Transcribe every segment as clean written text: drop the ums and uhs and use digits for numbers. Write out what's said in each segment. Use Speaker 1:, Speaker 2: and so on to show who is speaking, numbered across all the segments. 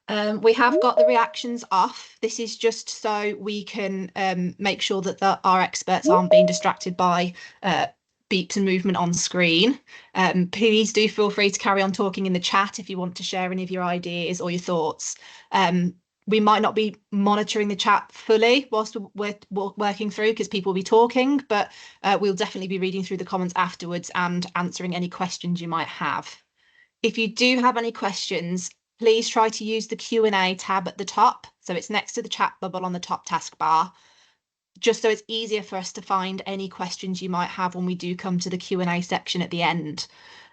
Speaker 1: chat. We have got the reactions off. This is just so we can make sure that our experts aren't being distracted by beeps and movement on screen. Please do feel free to carry on talking in the chat if you want to share any of your ideas or your thoughts. We might not be monitoring the chat fully whilst we're working through, because people will be talking, but we'll definitely be reading through the comments afterwards and answering any questions you might have. If you do have any questions, please try to use the Q&A tab at the top. So it's next to the chat bubble on the top taskbar, just so it's easier for us to find any questions you might have when we do come to the Q&A section at the end.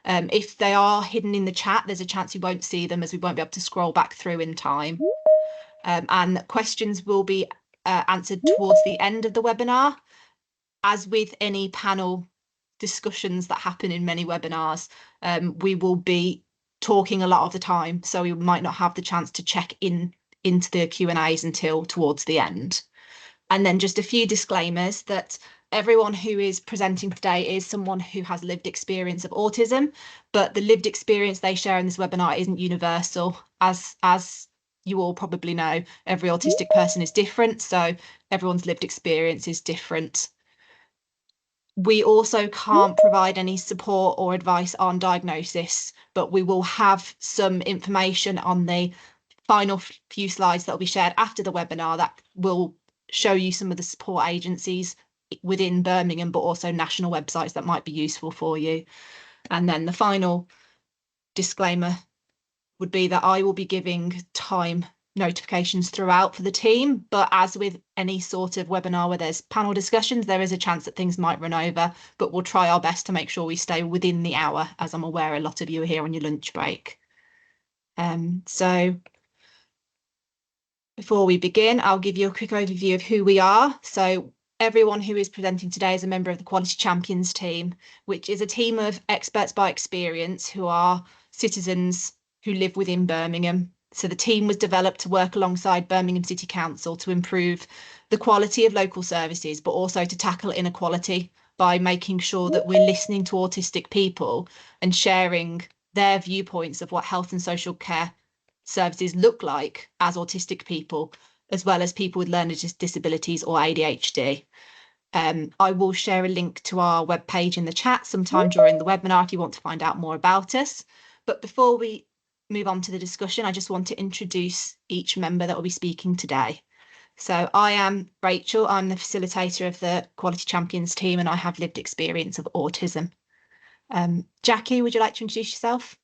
Speaker 1: If they are hidden in the chat, there's a chance you won't see them, as we won't be able to scroll back through in time. And questions will be answered towards the end of the webinar. As with any panel discussions that happen in many webinars, we will be talking a lot of the time, so we might not have the chance to check into the Q&As until towards the end. And then just a few disclaimers that everyone who is presenting today is someone who has lived experience of autism, but the lived experience they share in this webinar isn't universal. As you all probably know, every autistic person is different, so everyone's lived experience is different. We also can't provide any support or advice on diagnosis, but we will have some information on the final few slides that will be shared after the webinar that will show you some of the support agencies within Birmingham, but also national websites that might be useful for you. And then the final disclaimer would be that I will be giving time notifications throughout for the team, but as with any sort of webinar where there's panel discussions, there is a chance that things might run over, but we'll try our best to make sure we stay within the hour, as I'm aware a lot of you are here on your lunch break. So before we begin, I'll give you a quick overview of who we are. So everyone who is presenting today is a member of the Quality Champions team, which is a team of experts by experience who are citizens who live within Birmingham. So the team was developed to work alongside Birmingham City Council to improve the quality of local services, but also to tackle inequality by making sure that we're listening to autistic people and sharing their viewpoints of what health and social care services look like as autistic people, as well as people with learning disabilities or ADHD. I will share a link to our webpage in the chat sometime during the webinar if you want to find out more about us. But before we move on to the discussion, I just want to introduce each member that will be speaking today. So I am Rachel, I'm the facilitator of the Quality Champions team, and I have lived experience of autism. Jackie, would you like to introduce yourself?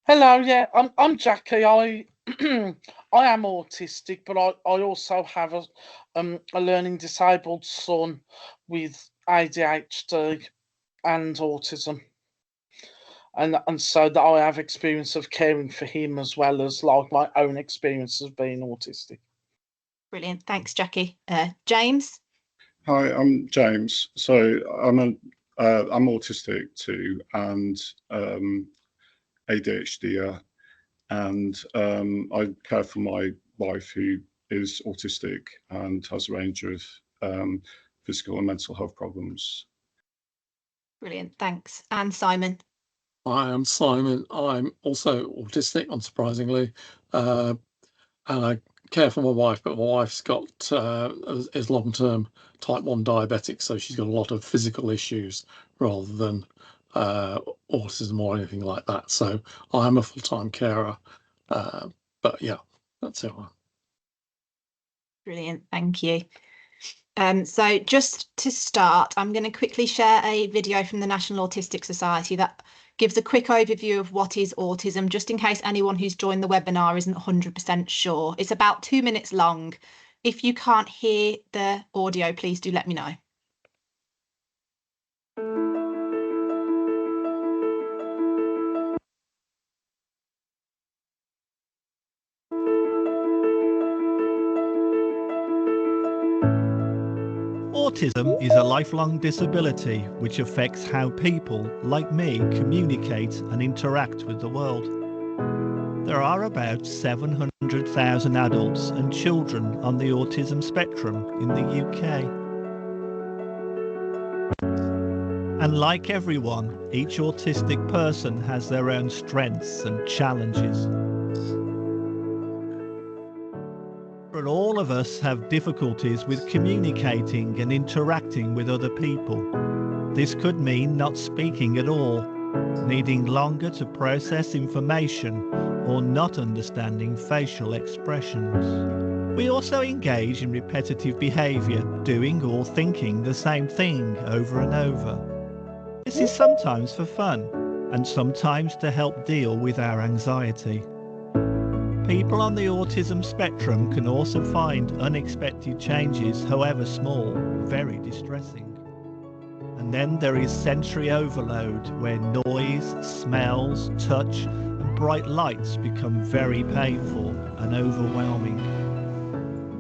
Speaker 2: Hello, yeah, I'm Jackie. I am autistic, but I also have a learning disabled son with ADHD and autism. And so that I have experience of caring for him, as well as like my own experience of being autistic.
Speaker 1: Brilliant, thanks, Jackie. James?
Speaker 3: Hi, I'm James. So I'm autistic too, and ADHD, and I care for my wife who is autistic and has a range of physical and mental health problems.
Speaker 1: Brilliant, thanks. And Simon?
Speaker 4: Hi, I'm Simon. I'm also autistic, unsurprisingly, and I care for my wife, but my wife's got is long-term type 1 diabetic, so she's got a lot of physical issues rather than autism or anything like that. So I'm a full-time carer, but yeah, that's it.
Speaker 1: Brilliant, thank you. So just to start, I'm going to quickly share a video from the National Autistic Society that gives a quick overview of what is autism, just in case anyone who's joined the webinar isn't 100% sure. It's about 2 minutes long. If you can't hear the audio, please do let me know.
Speaker 5: Autism is a lifelong disability which affects how people, like me, communicate and interact with the world. There are about 700,000 adults and children on the autism spectrum in the UK. And like everyone, each autistic person has their own strengths and challenges. But all of us have difficulties with communicating and interacting with other people. This could mean not speaking at all, needing longer to process information, or not understanding facial expressions. We also engage in repetitive behaviour, doing or thinking the same thing over and over. This is sometimes for fun, and sometimes to help deal with our anxiety. People on the autism spectrum can also find unexpected changes, however small, very distressing. And then there is sensory overload, where noise, smells, touch, and bright lights become very painful and overwhelming.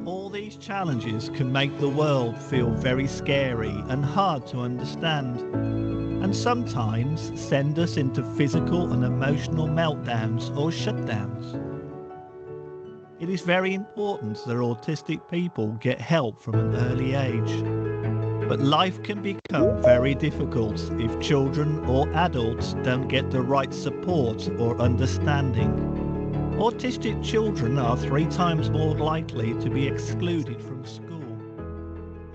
Speaker 5: All these challenges can make the world feel very scary and hard to understand, and sometimes send us into physical and emotional meltdowns or shutdowns. It is very important that autistic people get help from an early age. But life can become very difficult if children or adults don't get the right support or understanding. Autistic children are 3 times more likely to be excluded from school.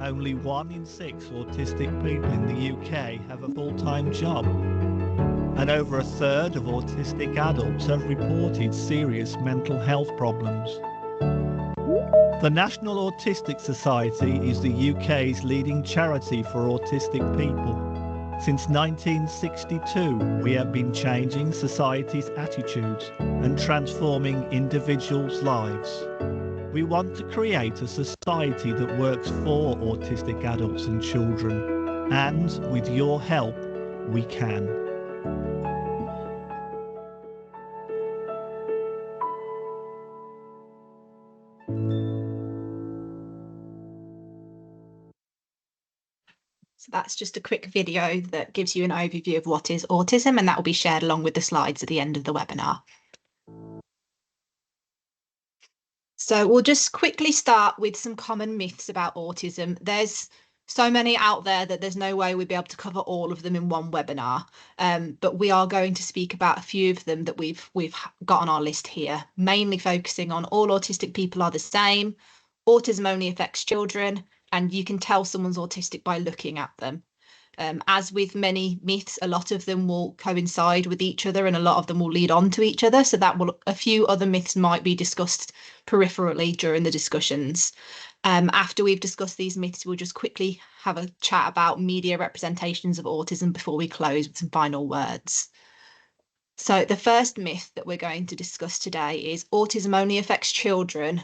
Speaker 5: Only 1 in 6 autistic people in the UK have a full-time job. And over a third of autistic adults have reported serious mental health problems. The National Autistic Society is the UK's leading charity for autistic people. Since 1962, we have been changing society's attitudes and transforming individuals' lives. We want to create a society that works for autistic adults and children, and with your help, we can.
Speaker 1: So that's just a quick video that gives you an overview of what is autism, and that will be shared along with the slides at the end of the webinar. So we'll just quickly start with some common myths about autism. There's so many out there that there's no way we'd be able to cover all of them in one webinar, but we are going to speak about a few of them that we've got on our list here, mainly focusing on all autistic people are the same, autism only affects children, and you can tell someone's autistic by looking at them. As with many myths, a lot of them will coincide with each other and a lot of them will lead on to each other. So a few other myths might be discussed peripherally during the discussions. After we've discussed these myths, we'll just quickly have a chat about media representations of autism before we close with some final words. So the first myth that we're going to discuss today is autism only affects children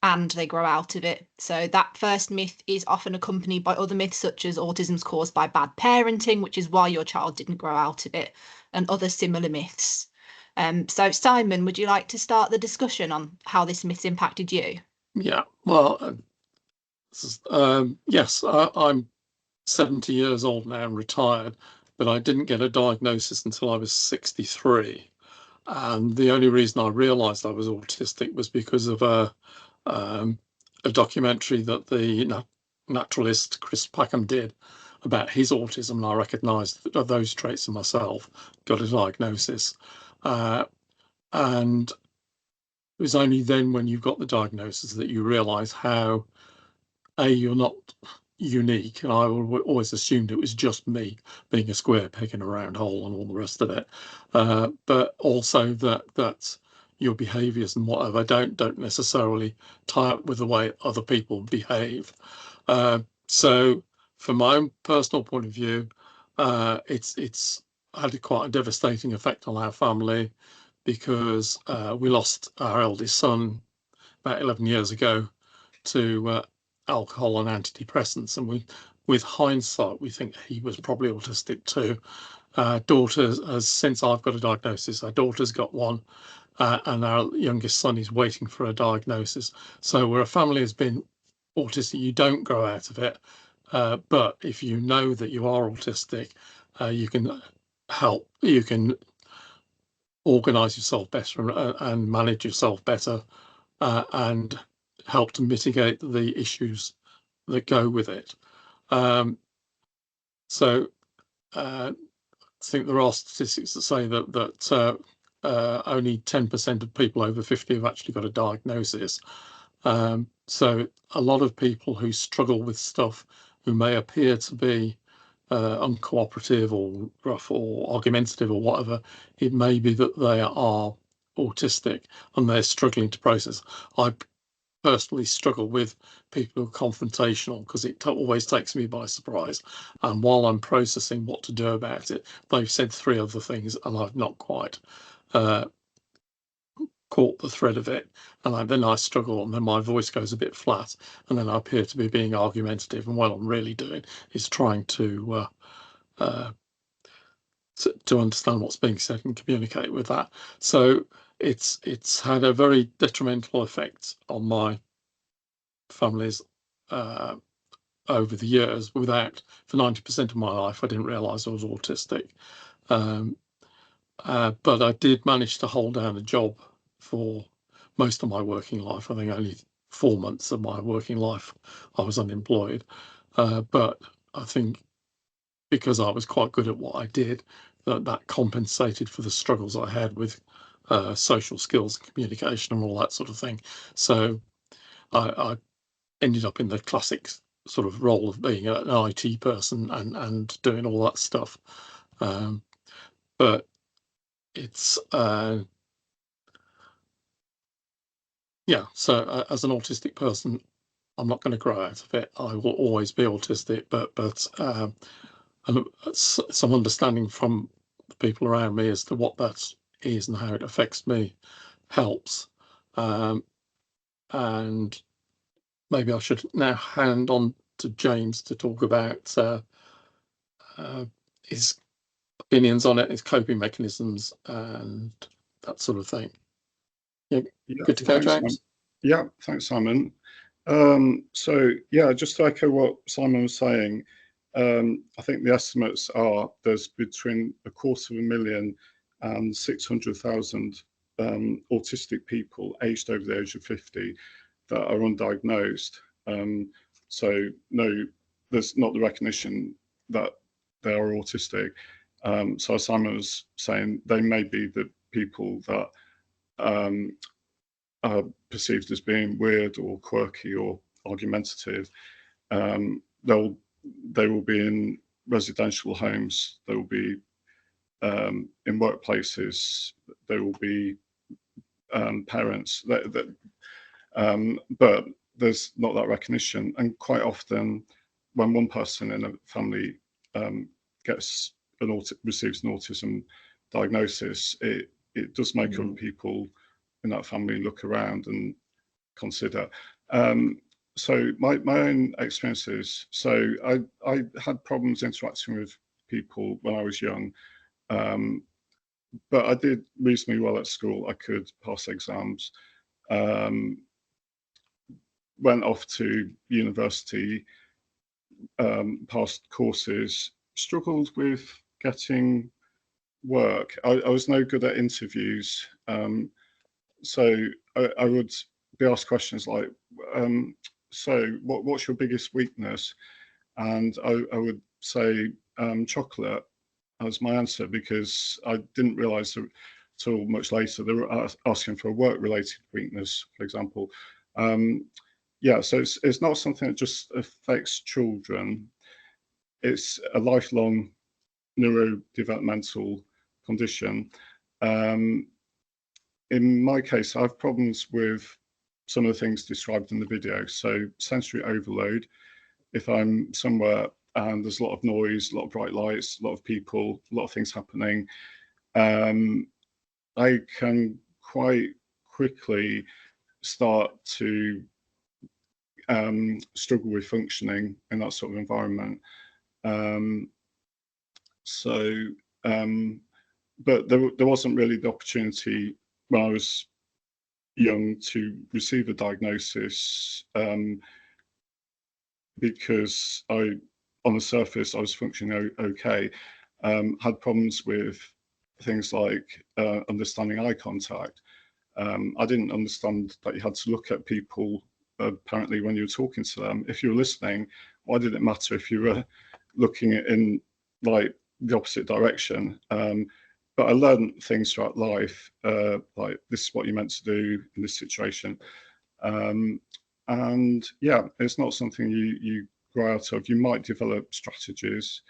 Speaker 1: and they grow out of it. So that first myth is often accompanied by other myths such as autism's caused by bad parenting, which is why your child didn't grow out of it, and other similar myths. So Simon, would you like to start the discussion on how this myth's impacted you?
Speaker 4: Yeah, well, yes, I'm 70 years old now and retired, but I didn't get a diagnosis until I was 63. And the only reason I realised I was autistic was because of a documentary that the naturalist Chris Packham did about his autism, and I recognised those traits in myself, got a diagnosis. And it was only then when you got the diagnosis that you realise how, you're not unique, and I always assumed it was just me being a square peg in a round hole and all the rest of it, but also that your behaviours and whatever don't necessarily tie up with the way other people behave. So from my own personal point of view, it's had quite a devastating effect on our family, because we lost our eldest son about 11 years ago to alcohol and antidepressants, and with hindsight, we think he was probably autistic too. Daughter, since I've got a diagnosis, our daughter's got one, and our youngest son is waiting for a diagnosis. So where a family has been autistic, you don't grow out of it, but if you know that you are autistic, you can help, you can organise yourself better and manage yourself better, and help to mitigate the issues that go with it. So think there are statistics that say that only 10% of people over 50 have actually got a diagnosis. So a lot of people who struggle with stuff, who may appear to be uncooperative or rough or argumentative or whatever, it may be that they are autistic and they're struggling to process. I personally struggle with people who are confrontational because it always takes me by surprise, and while I'm processing what to do about it, they've said 3 other things and I've not quite caught the thread of it, and then I struggle, and then my voice goes a bit flat, and then I appear to be being argumentative, and what I'm really doing is trying to understand what's being said and communicate with that. So it's had a very detrimental effect on my families over the years. For 90% of my life, I didn't realise I was autistic, but I did manage to hold down a job for most of my working life. I think only 4 months of my working life I was unemployed, but I think because I was quite good at what I did, that compensated for the struggles I had with social skills, communication, and all that sort of thing. So I ended up in the classic sort of role of being an IT person and doing all that stuff. But it's yeah. So as an autistic person, I'm not going to grow out of it. I will always be autistic, but some understanding from the people around me as to what that is and how it affects me helps. And maybe I should now hand on to James to talk about his opinions on it, his coping mechanisms, and that sort of thing. Yeah, good to go, James.
Speaker 3: Yeah, thanks, Simon. So yeah, just to echo what Simon was saying, I think the estimates are there's between 250,000 and 600,000 autistic people aged over the age of 50 that are undiagnosed. So no, there's not the recognition that they are autistic. So as Simon was saying, they may be the people that are perceived as being weird or quirky or argumentative. They will be in residential homes. They will be in workplaces. They will be parents. But there's not that recognition, and quite often, when one person in a family receives an autism diagnosis, it does make other people in that family look around and consider. So my own experiences. So I had problems interacting with people when I was young, but I did reasonably well at school. I could pass exams. Went off to university, passed courses, struggled with getting work. I was no good at interviews. So I would be asked questions like, so what's your biggest weakness? And I would say chocolate as my answer, because I didn't realise until much later they were asking for a work-related weakness, for example. Yeah, so it's not something that just affects children. It's a lifelong neurodevelopmental condition. In my case, I have problems with some of the things described in the video. So sensory overload. If I'm somewhere and there's a lot of noise, a lot of bright lights, a lot of people, a lot of things happening, I can quite quickly start to struggle with functioning in that sort of environment. But there wasn't really the opportunity when I was young to receive a diagnosis, because on the surface I was functioning okay. Had problems with things like understanding eye contact. I didn't understand that you had to look at people apparently when you were talking to them. If you were listening, why did it matter if you were looking in like the opposite direction. But I learned things throughout life, like this is what you're meant to do in this situation. And yeah, it's not something you grow out of. You might develop strategies,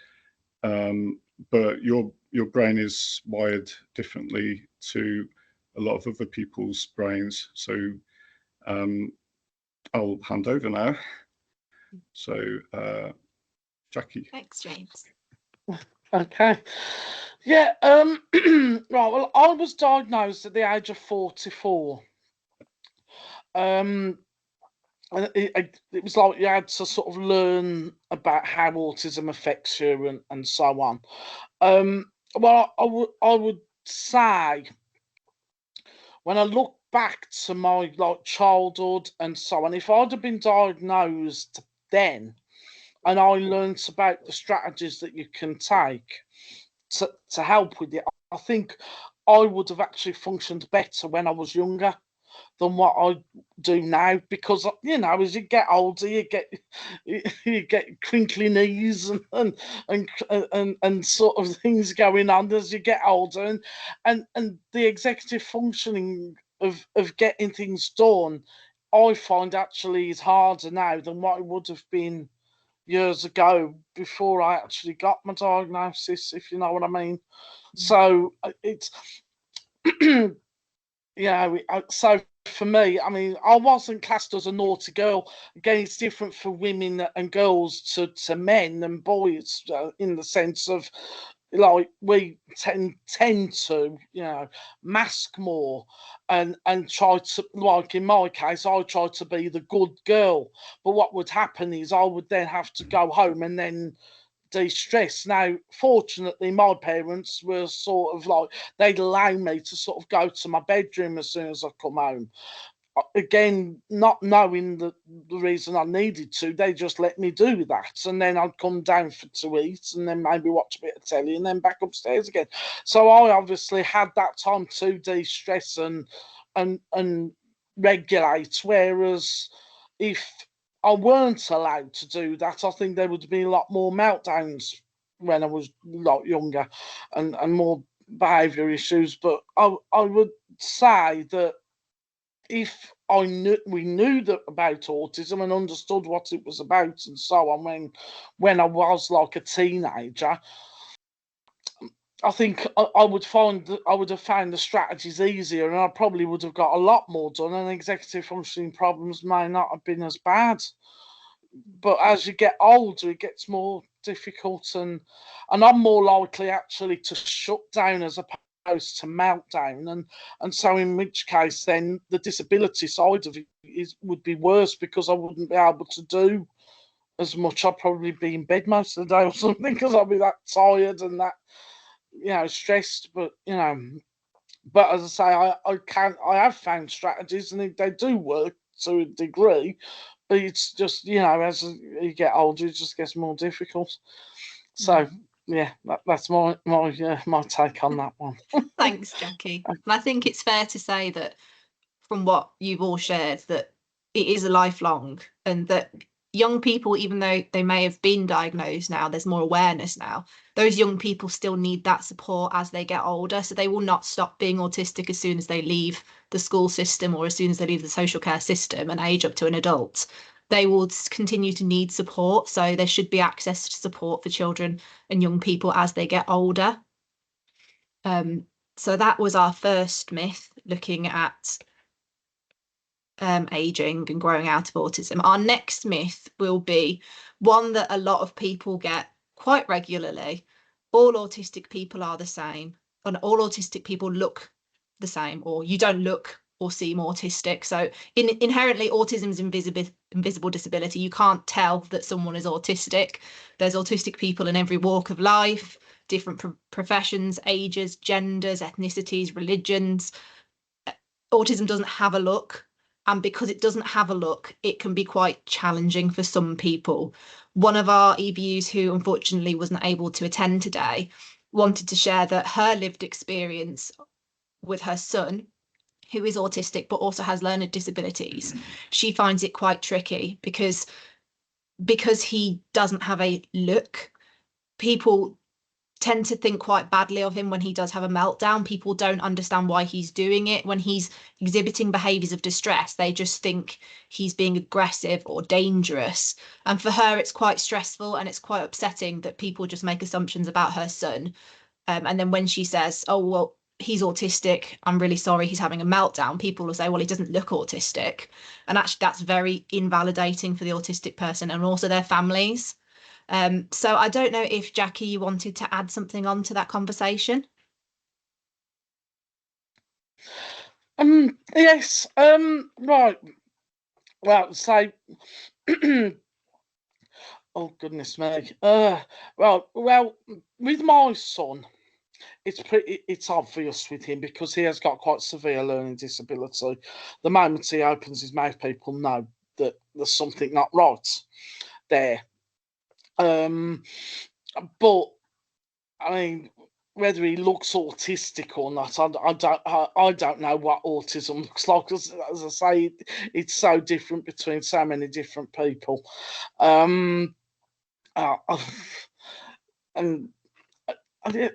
Speaker 3: but your brain is wired differently to a lot of other people's brains. So I'll hand over now. So Jackie.
Speaker 1: Thanks, James.
Speaker 2: Okay. Yeah. Right. Well, I was diagnosed at the age of 44. And it was like you had to sort of learn about how autism affects you and so on. Well, I would say when I look back to my like childhood and so on, if I'd have been diagnosed then, and I learned about the strategies that you can take to help with it, I think I would have actually functioned better when I was younger than what I do now, because you know, as you get older, you get crinkly knees and sort of things going on as you get older, and the executive functioning of getting things done, I find actually is harder now than what it would have been years ago before I actually got my diagnosis, if you know what I mean. So it's yeah, so for me, I mean, I wasn't classed as a naughty girl. Again, it's different for women and girls to men and boys, in the sense of like we tend to, you know, mask more and try to, like in my case, I tried to be the good girl. But what would happen is I would then have to go home and then de-stress. Now, fortunately, my parents were sort of like, they'd allow me to sort of go to my bedroom as soon as I come home. Again, not knowing the reason I needed to, they just let me do that. And then I'd come down to eat and then maybe watch a bit of telly and then back upstairs again. So I obviously had that time to de-stress and regulate. Whereas if I weren't allowed to do that, I think there would be a lot more meltdowns when I was a lot younger and more behaviour issues. But I would say that if we knew that about autism and understood what it was about and so on when I was like a teenager, I think I would have found the strategies easier, and I probably would have got a lot more done, and executive functioning problems may not have been as bad. But as you get older, it gets more difficult, and I'm more likely actually to shut down as opposed to meltdown, and so in which case then the disability side of it would be worse, because I wouldn't be able to do as much. I'd probably be in bed most of the day or something, because I'd be that tired and that, you know, stressed. But you know, but as I say, I have found strategies and they do work to a degree, but it's just, you know, as you get older, it just gets more difficult. So yeah, that's my take on that one.
Speaker 1: Thanks, Jackie. And I think it's fair to say that from what you've all shared, that it is a lifelong, and that young people, even though they may have been diagnosed now, there's more awareness now, those young people still need that support as they get older. So they will not stop being autistic as soon as they leave the school system or as soon as they leave the social care system and age up to an adult. They will continue to need support. So there should be access to support for children and young people as they get older. So that was our first myth, looking at aging and growing out of autism. Our next myth will be one that a lot of people get quite regularly. All autistic people are the same, and all autistic people look the same, or you don't look or seem autistic. So inherently, autism is invisible disability. You can't tell that someone is autistic. There's autistic people in every walk of life, different professions, ages, genders, ethnicities, religions. Autism doesn't have a look. And because it doesn't have a look, it can be quite challenging for some people. One of our EBUs, who unfortunately wasn't able to attend today, wanted to share that her lived experience with her son, who is autistic but also has learning disabilities. She finds it quite tricky because he doesn't have a look. People tend to think quite badly of him when he does have a meltdown. People don't understand why he's doing it. When he's exhibiting behaviours of distress, they just think he's being aggressive or dangerous. And for her, it's quite stressful and it's quite upsetting that people just make assumptions about her son. And then when she says, oh, well, he's autistic, I'm really sorry he's having a meltdown, people will say, well, he doesn't look autistic. And actually, that's very invalidating for the autistic person and also their families. So I don't know if, Jackie, you wanted to add something on to that conversation.
Speaker 2: Yes. Right. Well, so oh goodness me. Well, with my son, it's obvious with him because he has got quite severe learning disability. The moment he opens his mouth, people know that there's something not right there. But I mean, whether he looks autistic or not, I don't know what autism looks like. As I say, it's so different between so many different people. And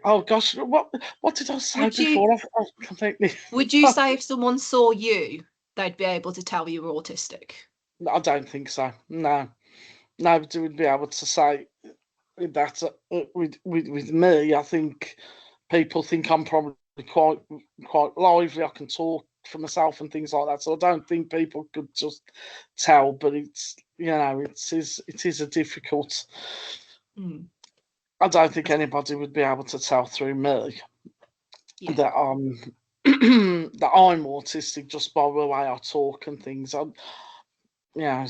Speaker 2: oh gosh, what did I say before? I've completely.
Speaker 1: Would you say if someone saw you, they'd be able to tell you were autistic?
Speaker 2: I don't think so. No, nobody would be able to say that with me. I think people think I'm probably quite lively. I can talk for myself and things like that. So I don't think people could just tell. But it's it is a difficult. I don't think anybody would be able to tell through me that I'm that I'm autistic just by the way I talk and things. So yeah.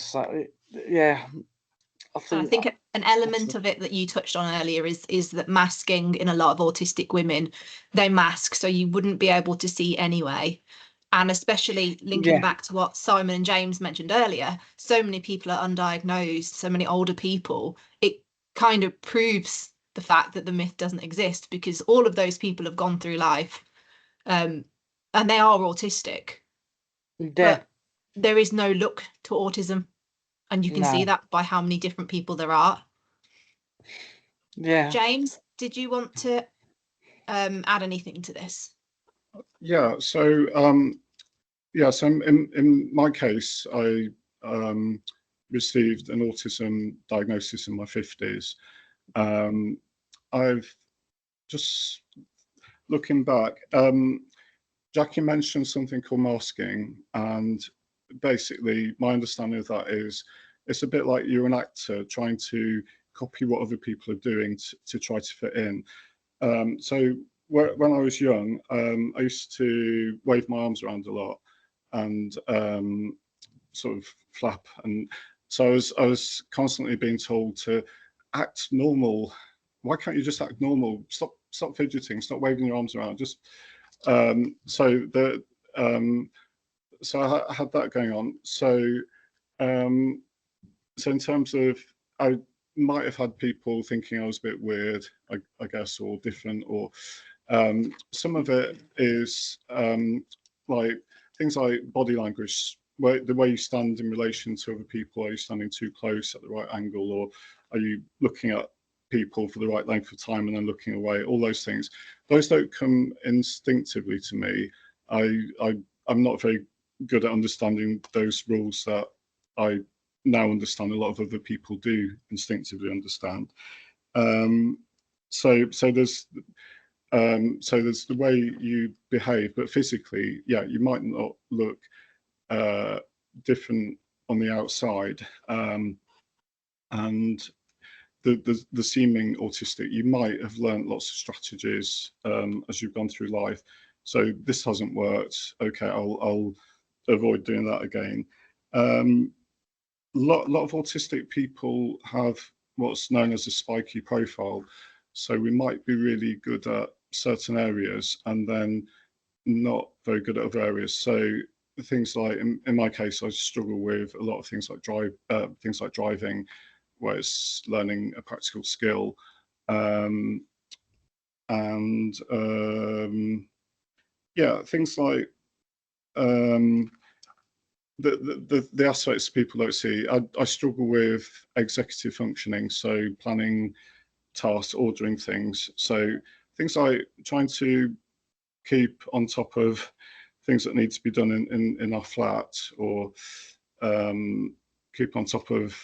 Speaker 1: I think an element of it that you touched on earlier is that masking in a lot of autistic women, they mask so you wouldn't be able to see anyway. And especially linking back to what Simon and James mentioned earlier, so many people are undiagnosed, so many older people, it kind of proves the fact that the myth doesn't exist because all of those people have gone through life and they are autistic. But there is no look to autism. And you can see that by how many different people there are.
Speaker 2: Yeah.
Speaker 1: James, did you want to add anything to this?
Speaker 3: Yeah. So so in my case, I received an autism diagnosis in my 50s. I've just looking back. Jackie mentioned something called masking, and basically my understanding of that is it's a bit like you're an actor trying to copy what other people are doing to try to fit in. So when I was young, I used to wave my arms around a lot and sort of flap, and so I was constantly being told to act normal. Why can't you just act normal? Stop fidgeting, stop waving your arms around. Just so I had that going on. So so in terms of, I might have had people thinking I was a bit weird, I guess, or different, or some of it is like things like body language, the way you stand in relation to other people. Are you standing too close at the right angle, or are you looking at people for the right length of time and then looking away? All those things, those don't come instinctively to me. I'm not very good at understanding those rules that I now understand a lot of other people do instinctively understand. So there's the way you behave, but physically, you might not look different on the outside, and the seeming autistic, you might have learned lots of strategies as you've gone through life. So this hasn't worked. Okay, I'll avoid doing that again. Lot of autistic people have what's known as a spiky profile. So we might be really good at certain areas and then not very good at other areas. So things like, in my case, I struggle with a lot of things like driving, where it's learning a practical skill, and things like the aspects people don't see. I struggle with executive functioning, so planning tasks, ordering things. So things like trying to keep on top of things that need to be done in our flat, or keep on top of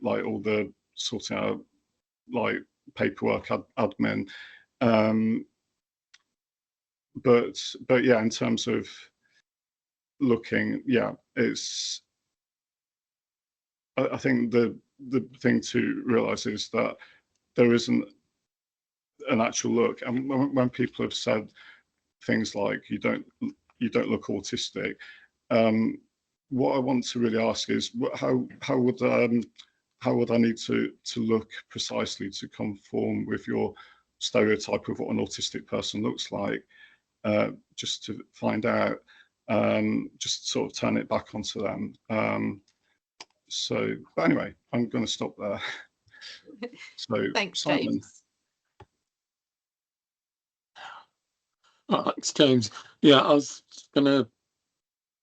Speaker 3: like all the sorting out like paperwork, admin. But yeah, in terms of looking, yeah, it's, I think the thing to realize is that there isn't an actual look. And when people have said things like you don't look autistic, what I want to really ask is how would I need to look precisely to conform with your stereotype of what an autistic person looks like, just to find out, just sort of turn it back onto them. So, but anyway, I'm going to stop there. So,
Speaker 1: Thanks,
Speaker 3: Simon.
Speaker 1: James.
Speaker 4: Thanks, James. Yeah, I was going to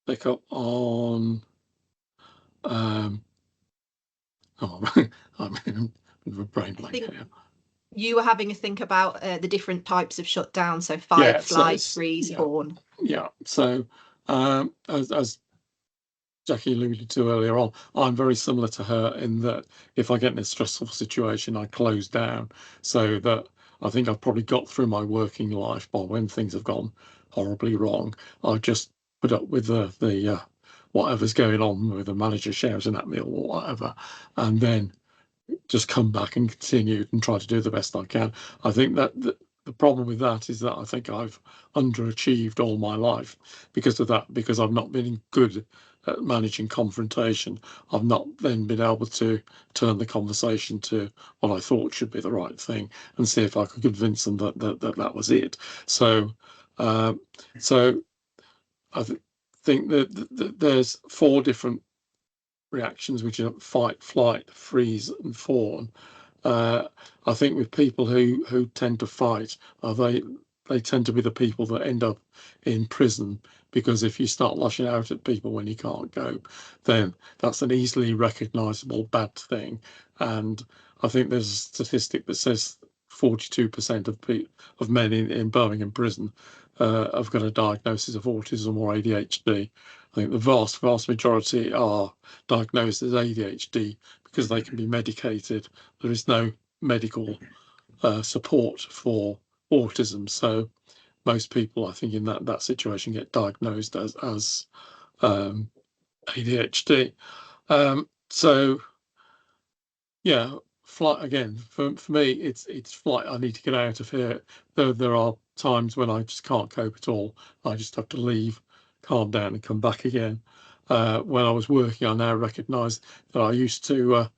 Speaker 4: pick up on. I'm in a brain blank here.
Speaker 1: You were having a think about the different types of shutdown, so fight, flight, freeze, fawn.
Speaker 4: Yeah, so as Jackie alluded to earlier on, I'm very similar to her in that if I get in a stressful situation, I close down, so that I think I've probably got through my working life by when things have gone horribly wrong. I just put up with the whatever's going on with the manager shouting at me or whatever, and then just come back and continue and try to do the best I can. I think that the problem with that is that I think I've underachieved all my life because of that, because I've not been good at managing confrontation. I've not then been able to turn the conversation to what I thought should be the right thing and see if I could convince them that was it. So so I think that there's 4 different reactions, which are fight, flight, freeze, and fawn. I think with people who tend to fight, they tend to be the people that end up in prison, because if you start lashing out at people when you can't cope, then that's an easily recognisable bad thing. And I think there's a statistic that says 42% of men in Birmingham prison have got a diagnosis of autism or ADHD. I think the vast majority are diagnosed as ADHD because they can be medicated. There is no medical support for autism, so most people, I think, in that situation get diagnosed as ADHD. So yeah, flight again. For me, it's flight. I need to get out of here. There are times when I just can't cope at all. I just have to leave, calm down, and come back again. When I was working, I now recognise that I used to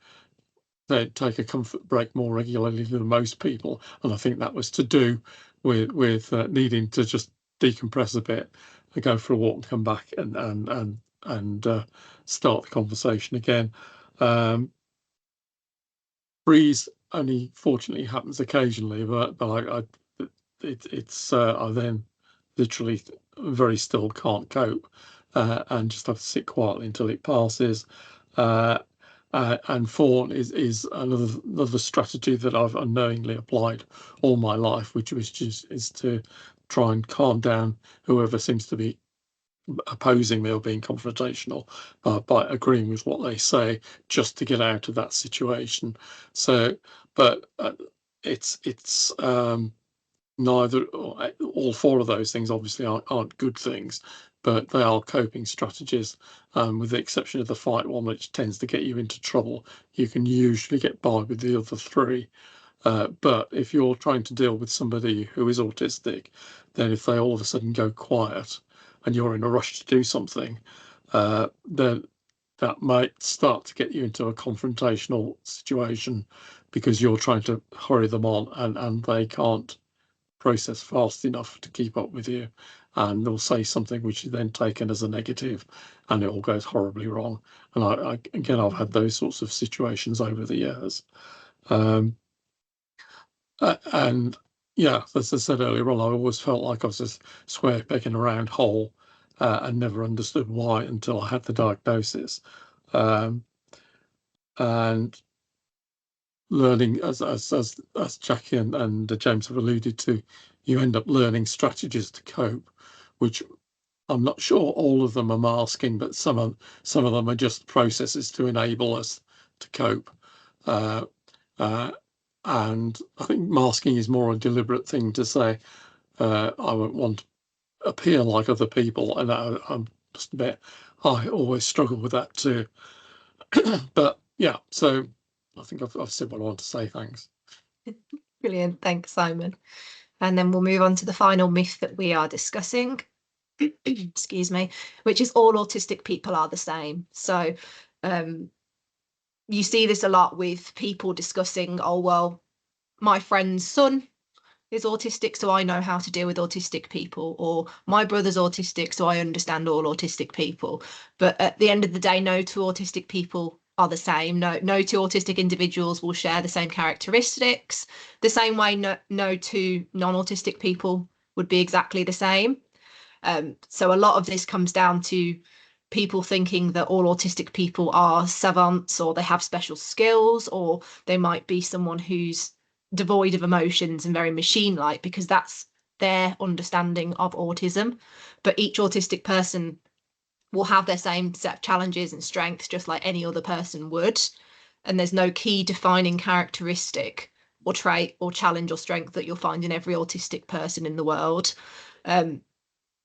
Speaker 4: take a comfort break more regularly than most people, and I think that was to do with needing to just decompress a bit and go for a walk and come back and start the conversation again. Freeze only fortunately happens occasionally, but I then literally very still can't cope, and just have to sit quietly until it passes. And fawn is another strategy that I've unknowingly applied all my life, which is to try and calm down whoever seems to be opposing me or being confrontational, by agreeing with what they say, just to get out of that situation. So, but it's neither, all 4 of those things obviously aren't good things, but they are coping strategies. With the exception of the fight one, which tends to get you into trouble, you can usually get by with the other 3. But if you're trying to deal with somebody who is autistic, then if they all of a sudden go quiet and you're in a rush to do something, then that might start to get you into a confrontational situation, because you're trying to hurry them on and they can't process fast enough to keep up with you, and they'll say something which is then taken as a negative, and it all goes horribly wrong. And I've had those sorts of situations over the years. And yeah, as I said earlier on, I always felt like I was a square peg in a round hole, and never understood why until I had the diagnosis. And learning, as Jackie and James have alluded to, you end up learning strategies to cope, which I'm not sure all of them are masking, but some of them are just processes to enable us to cope. And I think masking is more a deliberate thing to say. I won't want to appear like other people, and I'm just a bit. I always struggle with that too. But yeah, so I think I've said what I want to say. Thanks.
Speaker 1: Brilliant, thanks, Simon. And then we'll move on to the final myth that we are discussing. Excuse me, which is all autistic people are the same. So you see this a lot with people discussing, oh, well, my friend's son is autistic, so I know how to deal with autistic people, or my brother's autistic, so I understand all autistic people. But at the end of the day, no two autistic people are the same. No two autistic individuals will share the same characteristics. The same way no two non-autistic people would be exactly the same. So a lot of this comes down to people thinking that all autistic people are savants, or they have special skills, or they might be someone who's devoid of emotions and very machine-like, because that's their understanding of autism. But each autistic person will have their same set of challenges and strengths, just like any other person would. And there's no key defining characteristic or trait or challenge or strength that you'll find in every autistic person in the world.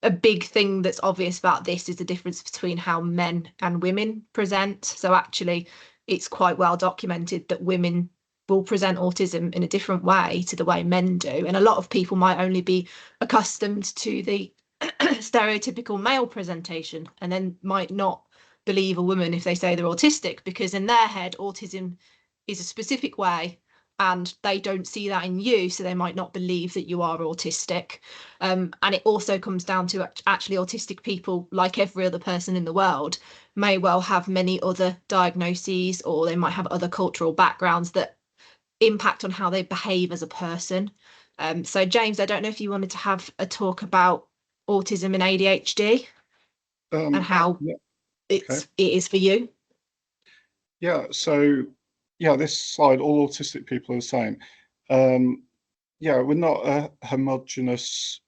Speaker 1: A big thing that's obvious about this is the difference between how men and women present. So actually, it's quite well documented that women will present autism in a different way to the way men do. And a lot of people might only be accustomed to the stereotypical male presentation, and then might not believe a woman if they say they're autistic, because in their head, autism is a specific way, and they don't see that in you, so they might not believe that you are autistic. And it also comes down to actually autistic people, like every other person in the world, may well have many other diagnoses, or they might have other cultural backgrounds that impact on how they behave as a person. So James, I don't know if you wanted to have a talk about autism and ADHD and how it is for you.
Speaker 3: Yeah, so yeah, this slide, all autistic people are the same. Yeah, we're not a homogenous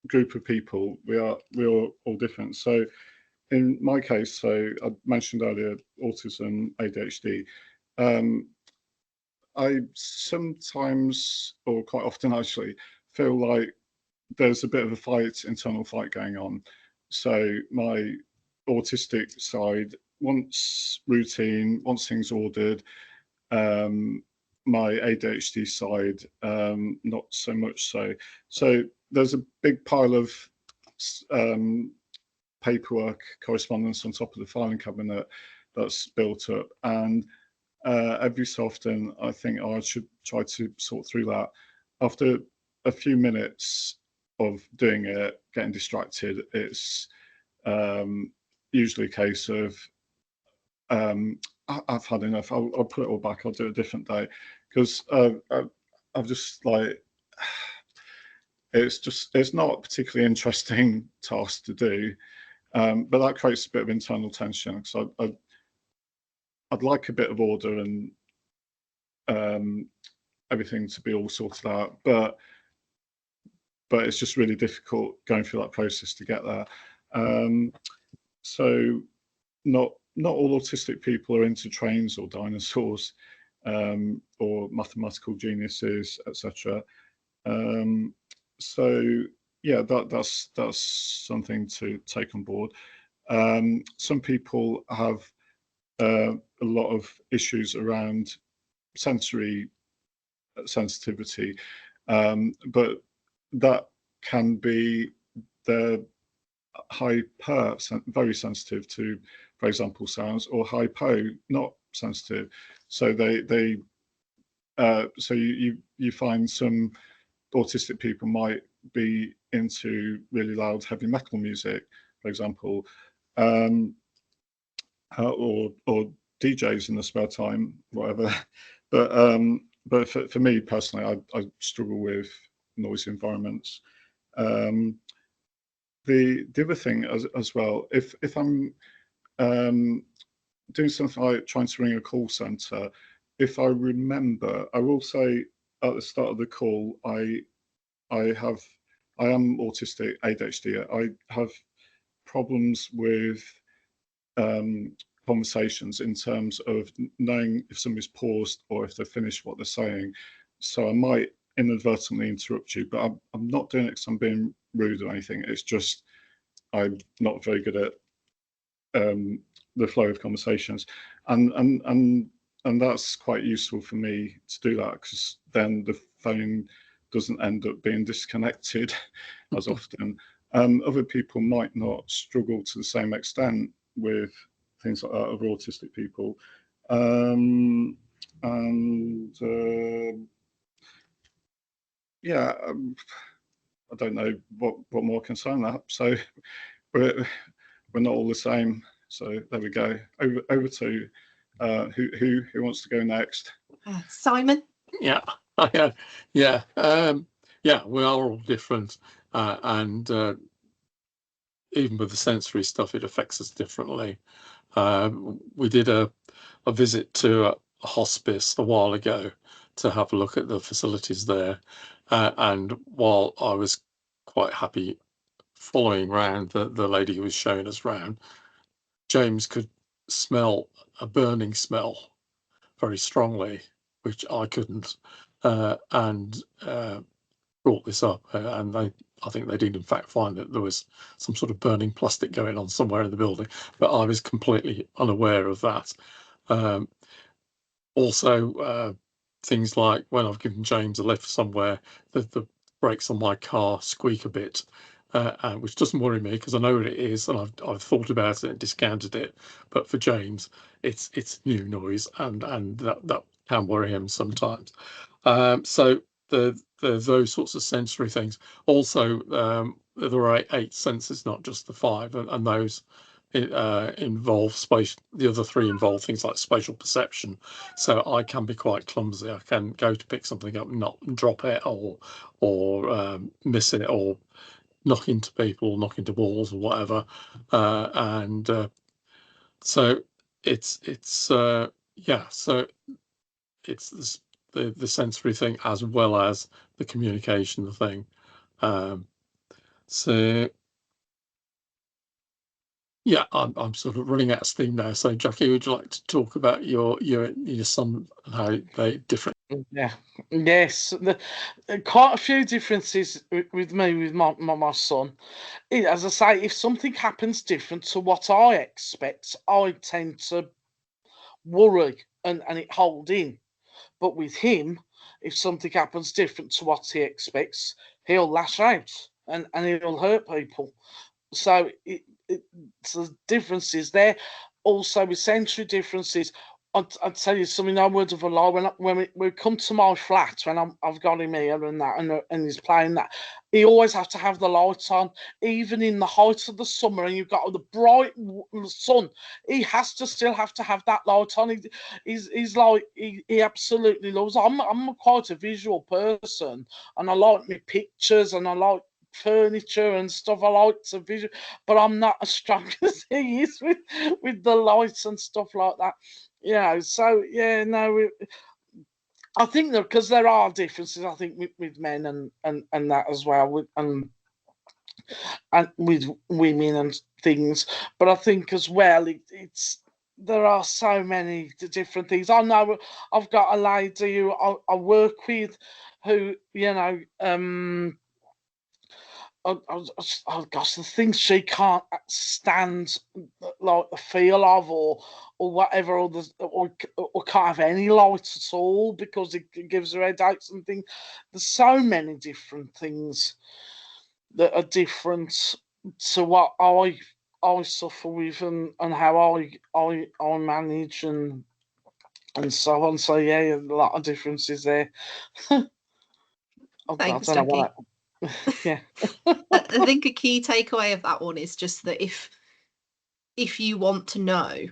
Speaker 3: group of people. We're all different. So in my case, so I mentioned earlier autism, ADHD. I sometimes, or quite often actually, feel like there's a bit of a internal fight going on. So my autistic side wants routine, wants things ordered. My ADHD side, not so much so. So there's a big pile of paperwork, correspondence on top of the filing cabinet that's built up, and every so often I think, oh, I should try to sort through that. After a few minutes of doing it, getting distracted, it's usually a case of I've had enough. I'll put it all back. I'll do it a different day, because I've just like it's not a particularly interesting task to do, but that creates a bit of internal tension, because I'd like a bit of order and everything to be all sorted out, but it's just really difficult going through that process to get there. So not all autistic people are into trains or dinosaurs, or mathematical geniuses, etc. So yeah, that's something to take on board. Some people have a lot of issues around sensory sensitivity, but that can be they're very sensitive to, for example, sounds, or hypo, not sensitive. So so you find some autistic people might be into really loud heavy metal music, for example, or DJs in the spare time, whatever. But for me personally, I struggle with noisy environments. The other thing as well, if I'm doing something like trying to ring a call center, if I remember, I will say at the start of the call, I am autistic, ADHD. I have problems with conversations in terms of knowing if somebody's paused or if they've finished what they're saying. So I might inadvertently interrupt you, but I'm not doing it because I'm being rude or anything. It's just I'm not very good at the flow of conversations, and that's quite useful for me to do that, because then the phone doesn't end up being disconnected as often. Other people might not struggle to the same extent with things like that, other autistic people. Yeah, I don't know what more can say on that. So we're not all the same. So there we go. Over to who wants to go next?
Speaker 1: Simon.
Speaker 4: Yeah, yeah, we are all different, and even with the sensory stuff, it affects us differently. We did a visit to a hospice a while ago to have a look at the facilities there, and while I was quite happy following round the lady who was showing us round, James could smell a burning smell very strongly, which I couldn't, and brought this up, and I think they did in fact find that there was some sort of burning plastic going on somewhere in the building, but I was completely unaware of that. Also, things like when I've given James a lift somewhere, the brakes on my car squeak a bit, which doesn't worry me because I know what it is and I've thought about it and discounted it. But for James, it's new noise, and that can worry him sometimes. So those sorts of sensory things. Also, there are 8 senses, not just the 5, and those involve space. The other 3 involve things like spatial perception. So I can be quite clumsy. I can go to pick something up and not drop it, or miss it, or knock into people, or knock into walls, or whatever. So it's yeah. So it's this, the sensory thing as well as the communication thing. So yeah, I'm sort of running out of steam now. So Jackie, would you like to talk about your son and how they different?
Speaker 2: Yeah, yes, quite a few differences with me with my son. As I say, if something happens different to what I expect, I tend to worry and it hold in. But with him, if something happens different to what he expects, he'll lash out and he'll hurt people. So so the differences there. Also with sensory differences, I'd tell you something, no word of a lie. When we come to my flat, when I've got him here and that, and he's playing that, he always has to have the lights on, even in the height of the summer, and you've got the bright sun. He has to still have to have that light on. He's like he absolutely loves it. I'm quite a visual person, and I like my pictures, and I like furniture and stuff. I like to visual, but I'm not as strong as he is with the lights and stuff like that. So yeah, no, I think because there are differences. I think with men and that as well, and with women and things. But I think as well, it's there are so many different things. I know I've got a lady who I work with, who oh gosh, the things she can't stand, like the feel of, or whatever, or can't have any light at all because it gives her headaches and things. There's so many different things that are different to what I suffer with, and how I manage and so on. So yeah, a lot of differences there.
Speaker 1: Thanks,
Speaker 2: I don't know
Speaker 1: Jackie.
Speaker 2: yeah.
Speaker 1: I think a key takeaway of that one is just that if you want to know,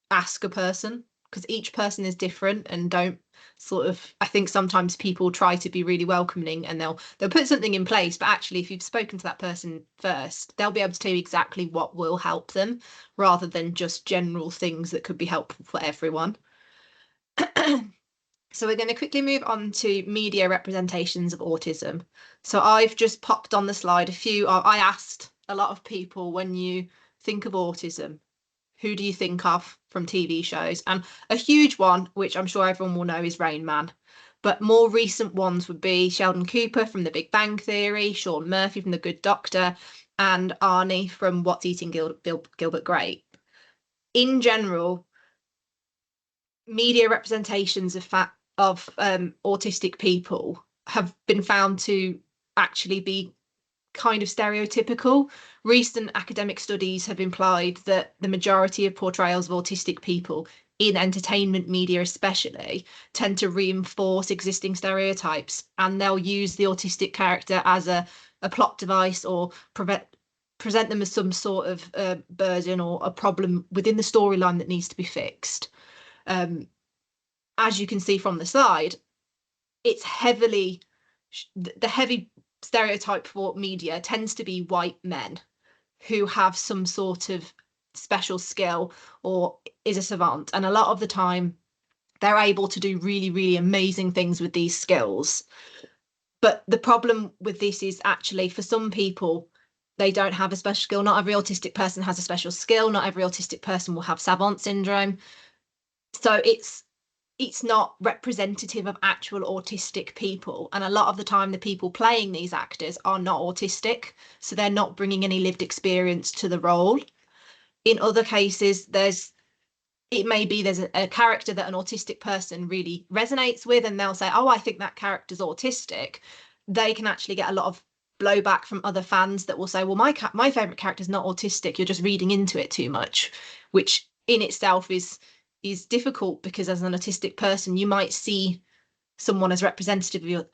Speaker 1: ask a person, because each person is different, and don't sort of, I think sometimes people try to be really welcoming and they'll put something in place, but actually if you've spoken to that person first, they'll be able to tell you exactly what will help them, rather than just general things that could be helpful for everyone. So we're going to quickly move on to media representations of autism. So I've just popped on the slide a few. I asked a lot of people, when you think of autism, who do you think of from TV shows? And a huge one, which I'm sure everyone will know, is Rain Man. But more recent ones would be Sheldon Cooper from The Big Bang Theory, Sean Murphy from The Good Doctor, and Arnie from What's Eating Gilbert Grape. In general, media representations of autistic people have been found to actually be kind of stereotypical. Recent academic studies have implied that the majority of portrayals of autistic people in entertainment media especially tend to reinforce existing stereotypes, and they'll use the autistic character as a plot device or present them as some sort of burden or a problem within the storyline that needs to be fixed. As you can see from the slide, it's the heavy stereotype for media tends to be white men who have some sort of special skill or is a savant. And a lot of the time, they're able to do really, really amazing things with these skills. But the problem with this is actually, for some people, they don't have a special skill. Not every autistic person has a special skill. Not every autistic person will have savant syndrome. So it's not representative of actual autistic people. And a lot of the time, the people playing these actors are not autistic, so they're not bringing any lived experience to the role. In other cases, it may be there's a character that an autistic person really resonates with, and they'll say, oh, I think that character's autistic. They can actually get a lot of blowback from other fans that will say, well, my favorite character is not autistic, you're just reading into it too much, which in itself is difficult, because as an autistic person, you might see someone as representative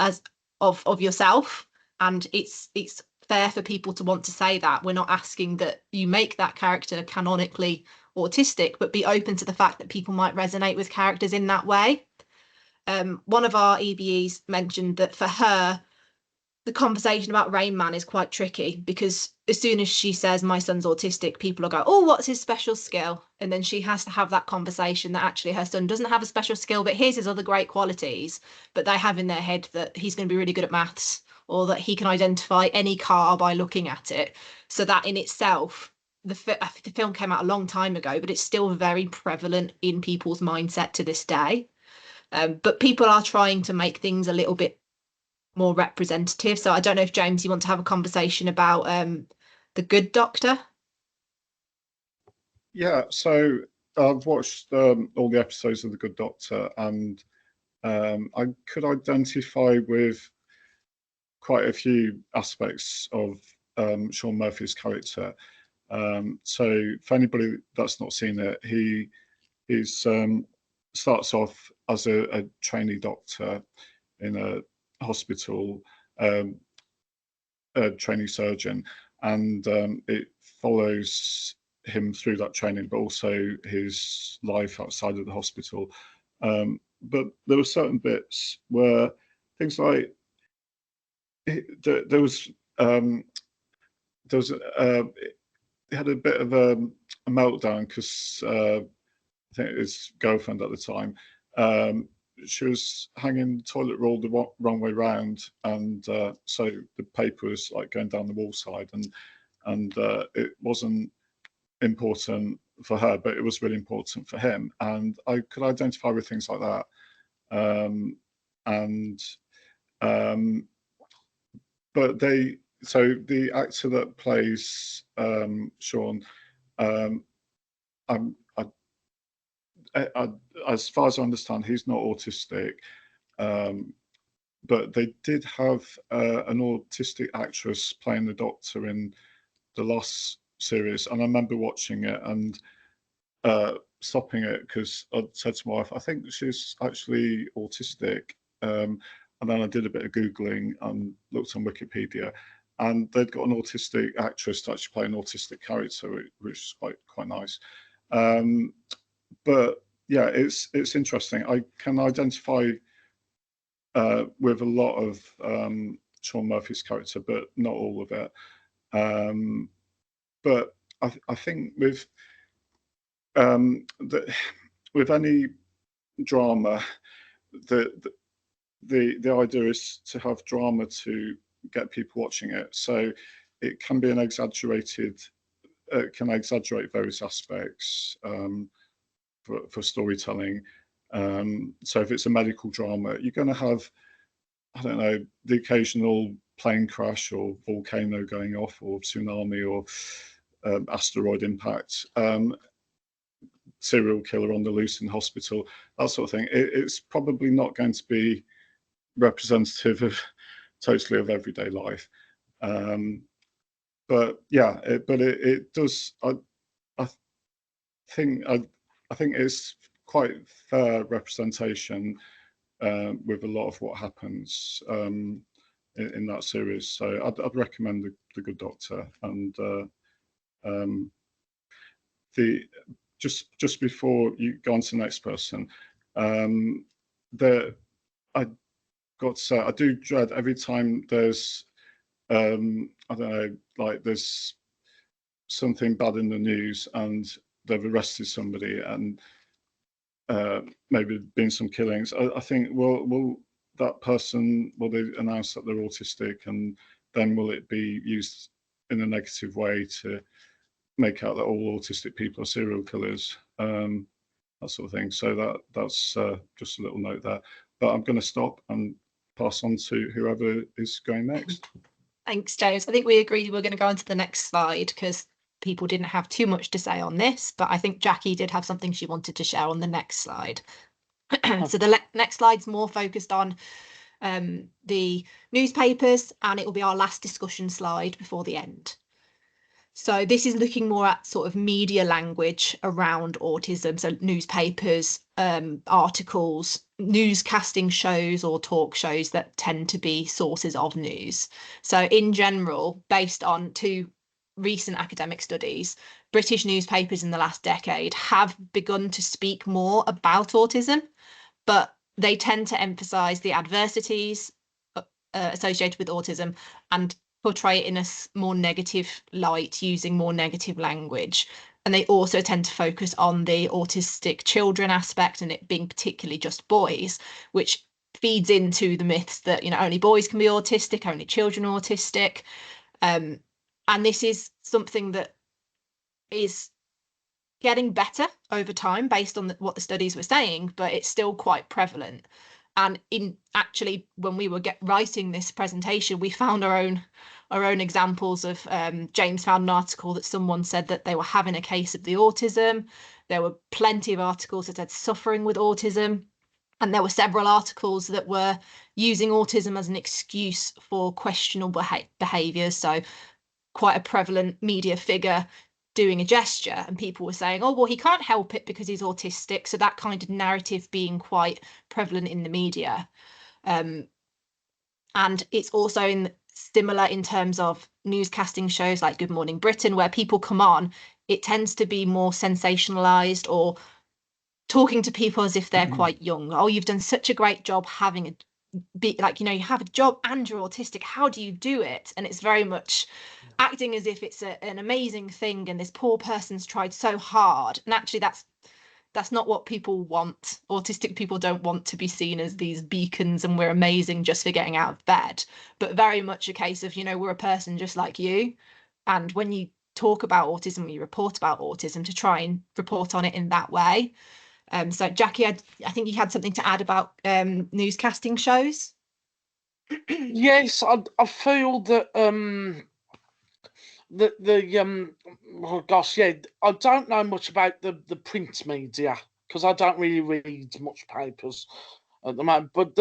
Speaker 1: of yourself, and it's fair for people to want to say that. We're not asking that you make that character canonically autistic, but be open to the fact that people might resonate with characters in that way. One of our EBEs mentioned that for her, the conversation about Rain Man is quite tricky, because as soon as she says my son's autistic, people will go, oh, what's his special skill? And then she has to have that conversation that actually her son doesn't have a special skill, but here's his other great qualities. But they have in their head that he's going to be really good at maths, or that he can identify any car by looking at it. So that in itself, the film came out a long time ago, but it's still very prevalent in people's mindset to this day. But people are trying to make things a little bit more representative. So I don't know if, James, you want to have a conversation about The Good Doctor?
Speaker 3: Yeah, so I've watched all the episodes of The Good Doctor, and I could identify with quite a few aspects of Sean Murphy's character. So for anybody that's not seen it, he starts off as a trainee doctor in a hospital, a trainee surgeon, and it follows him through that training, but also his life outside of the hospital. But there were certain bits where things like there was he had a bit of a meltdown because I think his girlfriend at the time, she was hanging the toilet roll the wrong way round, and so the paper was like going down the wall side, and it wasn't important for her, but it was really important for him, and I could identify with things like that. But the actor that plays Sean, as far as I understand, he's not autistic, but they did have an autistic actress playing the Doctor in the last series, and I remember watching it and stopping it because I said to my wife, I think she's actually autistic. And then I did a bit of Googling and looked on Wikipedia, and they'd got an autistic actress to actually play an autistic character, which is quite nice. But yeah, it's interesting. I can identify with a lot of Sean Murphy's character, but not all of it. But I think with any drama, the idea is to have drama to get people watching it. So it can be an exaggerated, can exaggerate various aspects for storytelling. So if it's a medical drama, you're going to have, I don't know, the occasional plane crash or volcano going off or tsunami or asteroid impact, serial killer on the loose in hospital, that sort of thing. It's probably not going to be representative of totally of everyday life. But yeah, it does. I think it's quite fair representation with a lot of what happens in that series. So I'd recommend the Good Doctor. And just before you go on to the next person, I got to say, I do dread every time there's I don't know, like there's something bad in the news and they've arrested somebody and maybe been some killings. I think, will that person, will they announce that they're autistic, and then will it be used in a negative way to make out that all autistic people are serial killers, that sort of thing. So that's just a little note there. But I'm going to stop and pass on to whoever is going next.
Speaker 1: Thanks, James. I think we agreed we were going to go on to the next slide because people didn't have too much to say on this, but I think Jackie did have something she wanted to share on the next slide. So the next slide's more focused on the newspapers, and it will be our last discussion slide before the end. So this is looking more at sort of media language around autism, so newspapers, articles, newscasting shows or talk shows that tend to be sources of news. So in general, based on 2 recent academic studies, British newspapers in the last decade have begun to speak more about autism, but they tend to emphasise the adversities associated with autism and portray it in a more negative light, using more negative language. And they also tend to focus on the autistic children aspect and it being particularly just boys, which feeds into the myths that, you know, only boys can be autistic, only children are autistic. And this is something that is getting better over time based on what the studies were saying, but it's still quite prevalent. And when we were writing this presentation, we found our own examples of, James found an article that someone said that they were having a case of the autism. There were plenty of articles that said suffering with autism. And there were several articles that were using autism as an excuse for questionable behaviours. So quite a prevalent media figure doing a gesture, and people were saying, oh, well, he can't help it because he's autistic. So that kind of narrative being quite prevalent in the media. And it's also similar in terms of newscasting shows like Good Morning Britain, where people come on, it tends to be more sensationalized or talking to people as if they're quite young. Oh, you've done such a great job having you have a job and you're autistic. How do you do it? And it's very much acting as if it's an amazing thing and this poor person's tried so hard. And actually that's not what people want. Autistic people don't want to be seen as these beacons and we're amazing just for getting out of bed, but very much a case of, we're a person just like you. And when you talk about autism, when you report about autism, to try and report on it in that way. So Jackie, I think you had something to add about newscasting shows.
Speaker 2: Yes, I feel that oh gosh, yeah, I don't know much about the print media because I don't really read much papers at the moment. But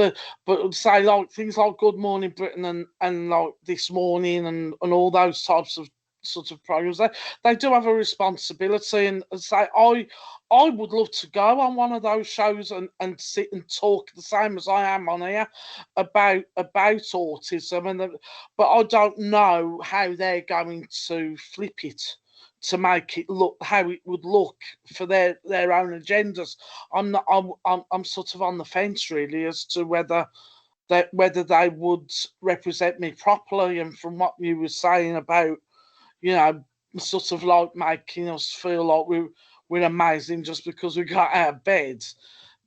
Speaker 2: say like things like Good Morning Britain and like This Morning and all those types of sort of programs, they do have a responsibility. And say I would love to go on one of those shows and sit and talk the same as I am on here about autism, but I don't know how they're going to flip it to make it look how it would look for their own agendas. I'm sort of on the fence really as to whether they would represent me properly. And from what you were saying about, sort of like making us feel like we're amazing just because we got out of bed,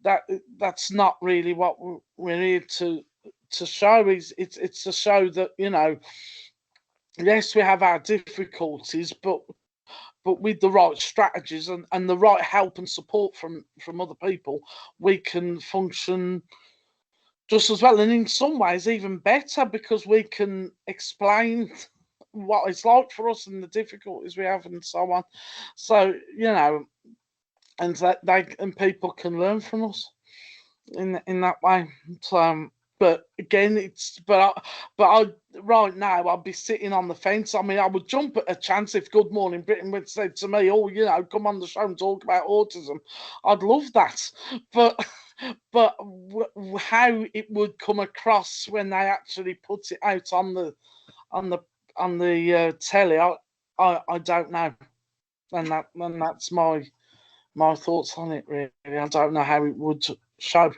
Speaker 2: that's not really what we're here to show. It's to show that, you know, yes, we have our difficulties, but with the right strategies and the right help and support from other people, we can function just as well, and in some ways even better, because we can explain what it's like for us and the difficulties we have and so on. So, you know, and that people can learn from us in that way. So, but again, I right now I'd be sitting on the fence. I mean, I would jump at a chance if Good Morning Britain would say to me, "Oh, you know, come on the show and talk about autism." I'd love that, but how it would come across when they actually put it out on the telly, I don't know, and that's my thoughts on it. Really, I don't know how it would show.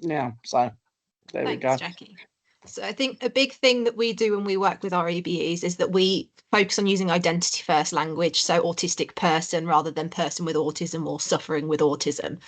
Speaker 2: Yeah, so there we go.
Speaker 1: Thanks, Jackie. So I think a big thing that we do when we work with our ABEs is that we focus on using identity first language, so autistic person rather than person with autism or suffering with autism.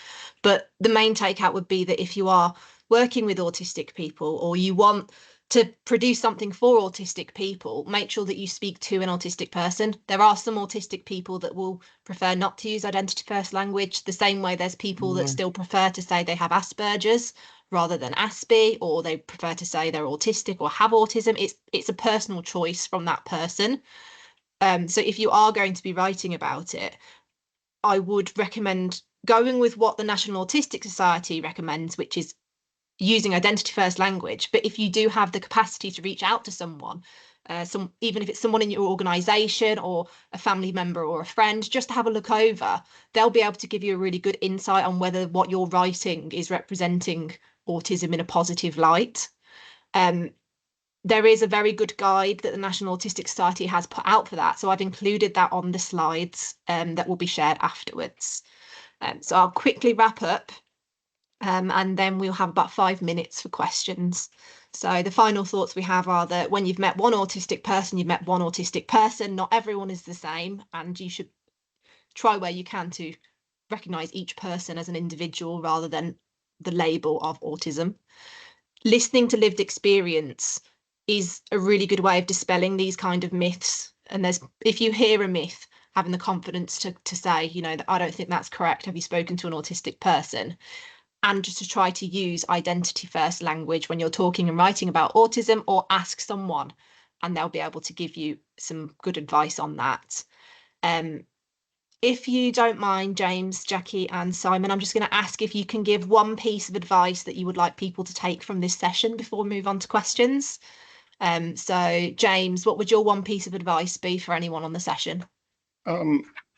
Speaker 1: But the main takeout would be that if you are working with autistic people or you want to produce something for autistic people, make sure that you speak to an autistic person. There are some autistic people that will prefer not to use identity first language, the same way there's people that still prefer to say they have Asperger's rather than Aspie, or they prefer to say they're autistic or have autism. It's a personal choice from that person. So if you are going to be writing about it, I would recommend going with what the National Autistic Society recommends, which is using identity first language. But if you do have the capacity to reach out to someone, even if it's someone in your organisation or a family member or a friend, just to have a look over, they'll be able to give you a really good insight on whether what you're writing is representing autism in a positive light. There is a very good guide that the National Autistic Society has put out for that. So I've included that on the slides that will be shared afterwards. So I'll quickly wrap up. And then we'll have about 5 minutes for questions. So the final thoughts we have are that when you've met one autistic person, you've met one autistic person. Not everyone is the same, and you should try where you can to recognise each person as an individual rather than the label of autism. Listening to lived experience is a really good way of dispelling these kind of myths. And if you hear a myth, having the confidence to say, you know, that I don't think that's correct. Have you spoken to an autistic person? And just to try to use identity first language when you're talking and writing about autism, or ask someone and they'll be able to give you some good advice on that. If you don't mind, James, Jackie and Simon, I'm just going to ask if you can give one piece of advice that you would like people to take from this session before we move on to questions. So James, what would your one piece of advice be for anyone on the session?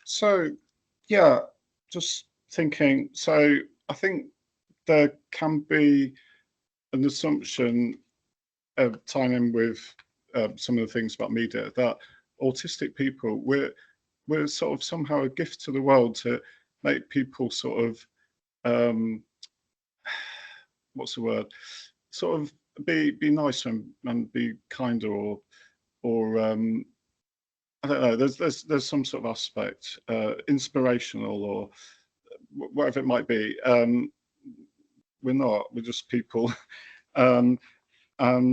Speaker 3: So yeah, just thinking, so I think there can be an assumption of tying in with some of the things about media that autistic people, we're sort of somehow a gift to the world to make people sort of what's the word, sort of be nice and be kinder, or I don't know, there's some sort of aspect, inspirational or whatever it might be. We're not, we're just people. But I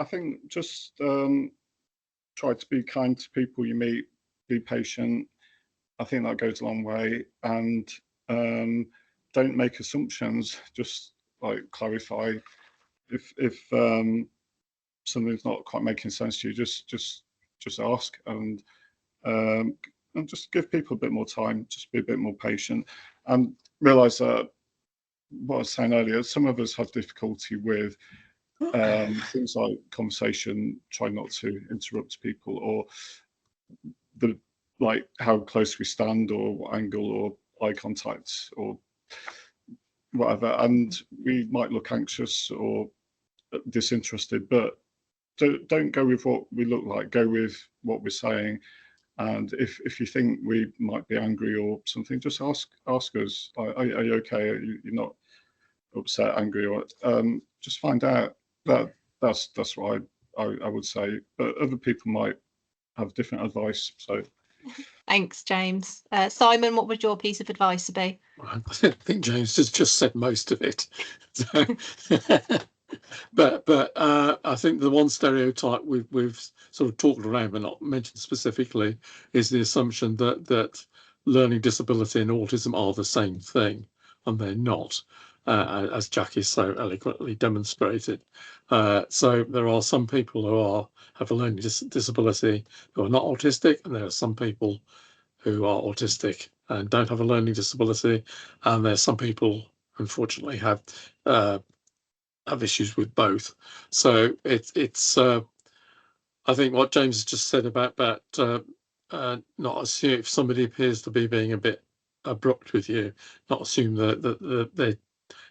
Speaker 3: think just try to be kind to people you meet, be patient. I think that goes a long way. And don't make assumptions, just like clarify if something's not quite making sense to you, just ask, and just give people a bit more time, just be a bit more patient, and realize that what I was saying earlier, some of us have difficulty with things like conversation, try not to interrupt people, or like how close we stand, or what angle, or eye contact, or whatever, and we might look anxious or disinterested, but don't go with what we look like, go with what we're saying. And if you think we might be angry or something, just ask us, are you okay? You're not upset, angry, or just find out. That's what I would say. But other people might have different advice. So
Speaker 1: Thanks, James. Simon, what would your piece of advice be?
Speaker 4: I think James has just said most of it. So, but I think the one stereotype we've sort of talked around but not mentioned specifically is the assumption that learning disability and autism are the same thing, and they're not, as Jackie so eloquently demonstrated. So there are some people who have a learning disability who are not autistic, and there are some people who are autistic and don't have a learning disability, and there's some people unfortunately have issues with both. So it's I think what James has just said about not assume if somebody appears to be being a bit abrupt with you, not assume that they're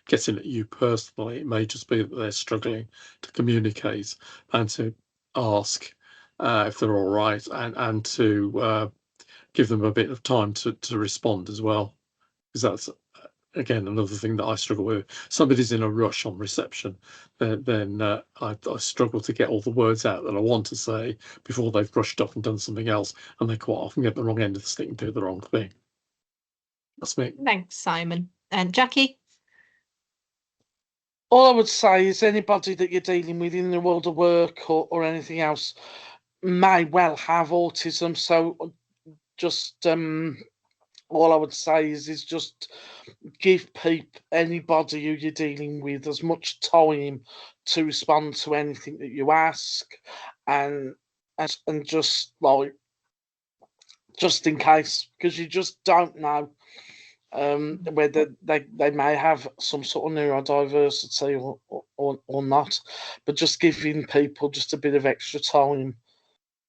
Speaker 4: getting at you personally. It may just be that they're struggling to communicate and to ask if they're all right, and to give them a bit of time to respond as well, because that's again another thing that I struggle with. Somebody's in a rush on reception, then I struggle to get all the words out that I want to say before they've brushed off and done something else, and they quite often get the wrong end of the stick and do the wrong thing. That's me.
Speaker 1: Thanks, Simon. And Jackie?
Speaker 2: All I would say is anybody that you're dealing with in the world of work or anything else may well have autism. So just all I would say is just give anybody who you're dealing with as much time to respond to anything that you ask, and just like, just in case, because you just don't know whether they may have some sort of neurodiversity or not. But just giving people just a bit of extra time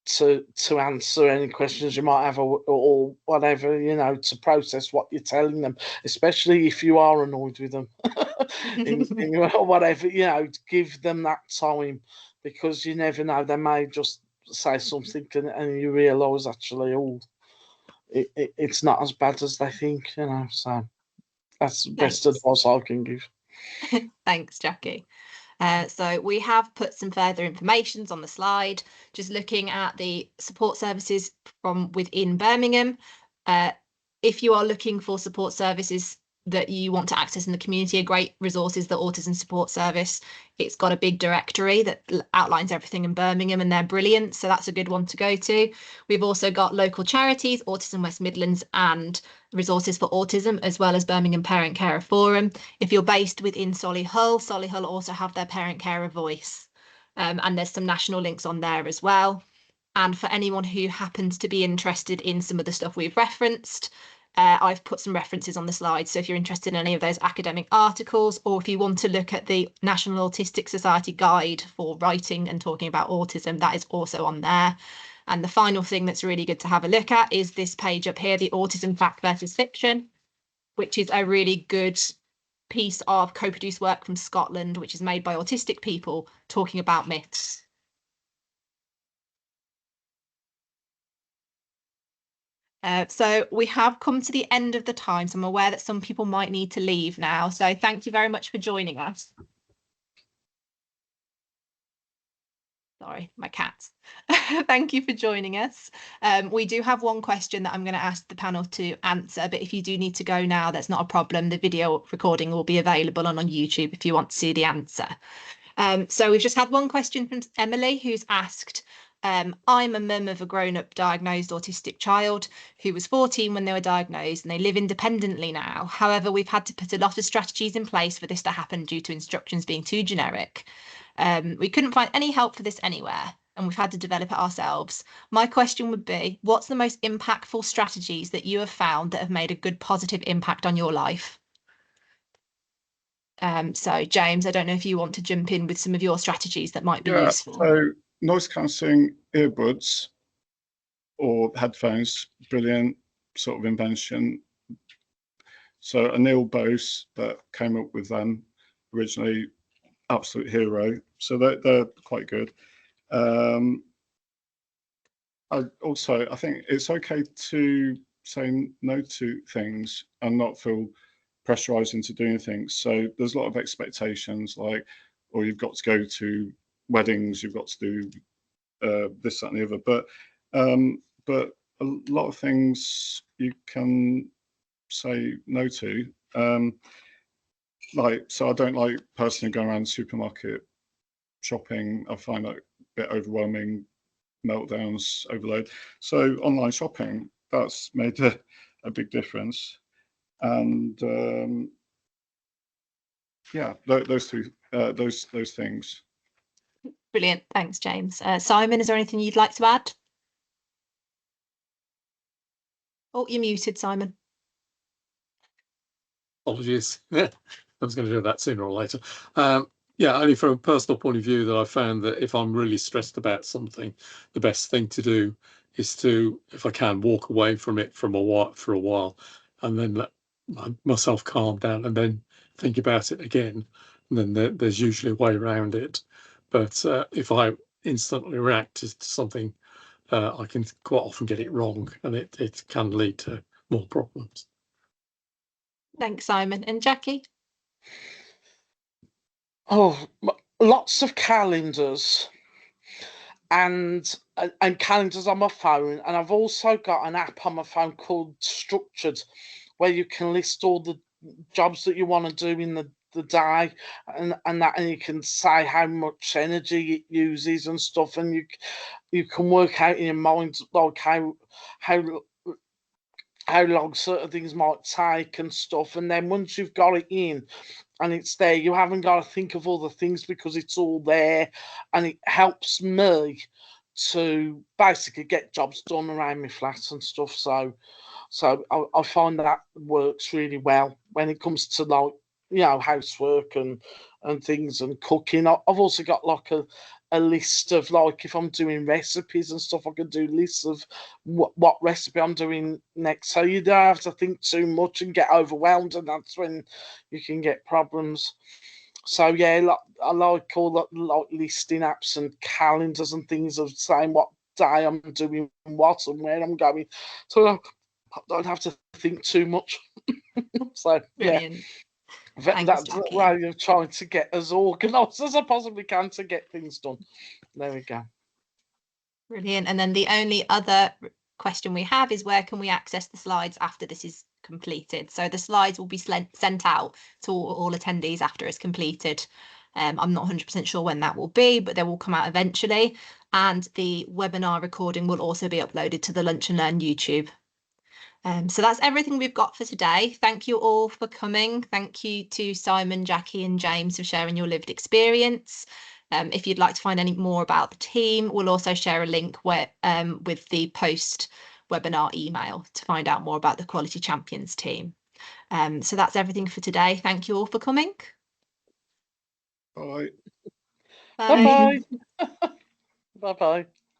Speaker 2: to answer any questions you might have, or whatever, to process what you're telling them, especially if you are annoyed with them or whatever, give them that time, because you never know, they may just say something and you realise actually, it's not as bad as they think, so that's the best advice I can give.
Speaker 1: Thanks, Jackie. So we have put some further information on the slide, just looking at the support services from within Birmingham. If you are looking for support services that you want to access in the community, a great resource is the Autism Support Service. It's got a big directory that outlines everything in Birmingham, and they're brilliant, so that's a good one to go to. We've also got local charities, Autism West Midlands, and Resources for Autism, as well as Birmingham Parent Carer Forum. If you're based within Solihull also have their Parent Carer Voice, and there's some national links on there as well. And for anyone who happens to be interested in some of the stuff we've referenced, I've put some references on the slide. So if you're interested in any of those academic articles, or if you want to look at the National Autistic Society guide for writing and talking about autism, that is also on there. And the final thing that's really good to have a look at is this page up here, the Autism Fact versus Fiction, which is a really good piece of co-produced work from Scotland, which is made by autistic people talking about myths. So we have come to the end of the time, so I'm aware that some people might need to leave now. So thank you very much for joining us. Sorry, my cats. Thank you for joining us. We do have one question that I'm going to ask the panel to answer, but if you do need to go now, that's not a problem. The video recording will be available on YouTube if you want to see the answer. So we've just had one question from Emily, who's asked, I'm a mum of a grown-up diagnosed autistic child who was 14 when they were diagnosed, and they live independently now. However, we've had to put a lot of strategies in place for this to happen due to instructions being too generic. We couldn't find any help for this anywhere, and we've had to develop it ourselves. My question would be, what's the most impactful strategies that you have found that have made a good positive impact on your life? So James, I don't know if you want to jump in with some of your strategies that might be useful.
Speaker 3: So noise cancelling earbuds or headphones, brilliant sort of invention. So Anil Bose that came up with them originally, absolute hero. So they're quite good. I think it's okay to say no to things and not feel pressurized into doing things. So there's a lot of expectations, like, or you've got to go to weddings, you've got to do this, that, and the other. But a lot of things you can say no to. So I don't like personally going around the supermarket shopping. I find that a bit overwhelming, meltdowns, overload. So online shopping, that's made a big difference. And yeah, those things.
Speaker 1: Brilliant. Thanks, James. Simon, is there anything you'd like to add? Oh, you're muted, Simon.
Speaker 4: Apologies. I was going to do that sooner or later. Yeah, only from a personal point of view that I found that if I'm really stressed about something, the best thing to do is to, if I can, walk away from it for a while and then let myself calm down and then think about it again. And then there's usually a way around it. But if I instantly react to something, I can quite often get it wrong, and it can lead to more problems.
Speaker 1: Thanks, Simon. And Jackie?
Speaker 2: Oh, lots of calendars and calendars on my phone, and I've also got an app on my phone called Structured, where you can list all the jobs that you want to do in the day, and you can say how much energy it uses and stuff, and you can work out in your mind like how long certain things might take and stuff. And then once you've got it in and it's there, you haven't got to think of other things because it's all there, and it helps me to basically get jobs done around my flat and stuff. So I find that works really well when it comes to, like, housework and things and cooking. I've also got like a list of, like, if I'm doing recipes and stuff, I can do lists of what recipe I'm doing next. So you don't have to think too much and get overwhelmed, and that's when you can get problems. So yeah, I like all that, like listing apps and calendars and things of saying what day I'm doing what and where I'm going. So I don't have to think too much. So
Speaker 1: Brilliant.
Speaker 2: yeah, that's the way of trying to get as organised as I possibly can to get things done. There we go.
Speaker 1: Brilliant. And then the only other question we have is, where can we access the slides after this is completed? So the slides will be sent out to all attendees after it's completed. I'm not 100% sure when that will be, but they will come out eventually. And the webinar recording will also be uploaded to the Lunch and Learn YouTube. So that's everything we've got for today. Thank you all for coming. Thank you to Simon, Jackie and James for sharing your lived experience. If you'd like to find any more about the team, we'll also share a link with the post-webinar email to find out more about the Quality Champions team. So that's everything for today. Thank you all for coming.
Speaker 3: Bye.
Speaker 2: Bye-bye. Bye-bye.